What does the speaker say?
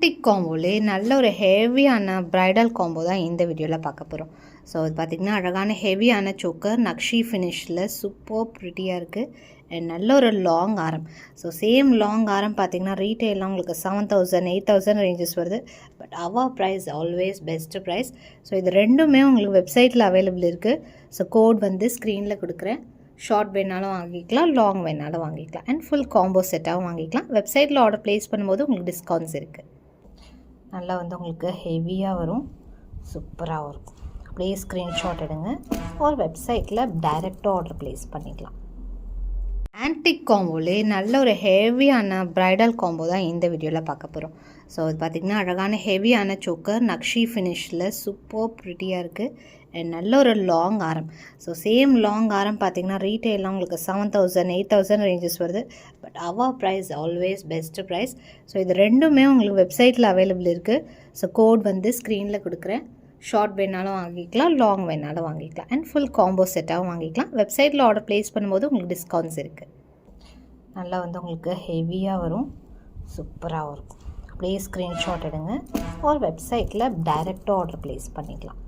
Antique காம்போலே நல்ல ஒரு ஹெவியான ப்ரைடல் காம்போ தான் இந்த வீடியோவில் பார்க்க போகிறோம். ஸோ இது பார்த்திங்கன்னா அழகான ஹெவியான சோக்கர் நக்ஷி ஃபினிஷில் சூப்பர் ப்ரிட்டியாக இருக்குது. அண்ட் நல்ல ஒரு லாங் ஆரம். ஸோ சேம் லாங் ஆரம் பார்த்திங்கன்னா ரீட்டெயிலாம் உங்களுக்கு 7,000 8,000 ரேஞ்சஸ் வருது. But our price always best price. So இது ரெண்டுமே உங்களுக்கு வெப்சைட்டில் அவைலபிள் இருக்குது. ஸோ கோட் வந்து ஸ்க்ரீனில் கொடுக்குறேன். ஷார்ட் வேணாலும் வாங்கிக்கலாம், லாங் வேணாலும் வாங்கிக்கலாம், அண்ட் ஃபுல் காம்போ செட்டாகவும் வாங்கிக்கலாம். வெப்சைட்டில் ஆர்டர் ப்ளேஸ் பண்ணும்போது உங்களுக்கு டிஸ்கவுண்ட்ஸ் இருக்குது. நல்லா வந்து உங்களுக்கு ஹெவியாக வரும், சூப்பராகவும் இருக்கும். அப்படியே ஸ்க்ரீன்ஷாட் எடுங்க, ஒரு வெப்சைட்டில் டைரெக்டாக ஆர்டர் ப்ளேஸ் பண்ணிக்கலாம். ஆன்டிக் காம்போலே நல்ல ஒரு ஹெவியான ப்ரைடல் காம்போ தான் இந்த வீடியோவில் பார்க்க போகிறோம். ஸோ இது பார்த்திங்கன்னா அழகான ஹெவியான சோக்கர் நக்ஷி ஃபினிஷில் சூப்பர் ப்ரிட்டியாக இருக்குது. அண்ட் நல்ல ஒரு லாங் ஆரம். ஸோ சேம் லாங் ஆரம் பார்த்திங்கன்னா ரீட்டெயிலாம் உங்களுக்கு 7,000 8,000 ரேஞ்சஸ் வருது. But our price always best price. So இது ரெண்டுமே உங்களுக்கு வெப்சைட்டில் அவைலபிள் இருக்குது. ஸோ கோட் வந்து ஸ்க்ரீனில் கொடுக்குறேன். ஷார்ட் வேணாலும் வாங்கிக்கலாம், லாங் வேணாலும் வாங்கிக்கலாம், அண்ட் ஃபுல் காம்போ செட்டாகவும் வாங்கிக்கலாம். வெப்சைட்டில் ஆர்டர் ப்ளேஸ் பண்ணும்போது உங்களுக்கு டிஸ்கவுண்ட்ஸ் இருக்குது. நல்லா வந்து உங்களுக்கு ஹெவியாக வரும், சூப்பராகவும் இருக்கும். அப்படியே ஸ்க்ரீன்ஷாட் எடுங்க, ஒரு வெப்சைட்டில் டைரெக்டாக ஆர்டர் ப்ளேஸ் பண்ணிக்கலாம்.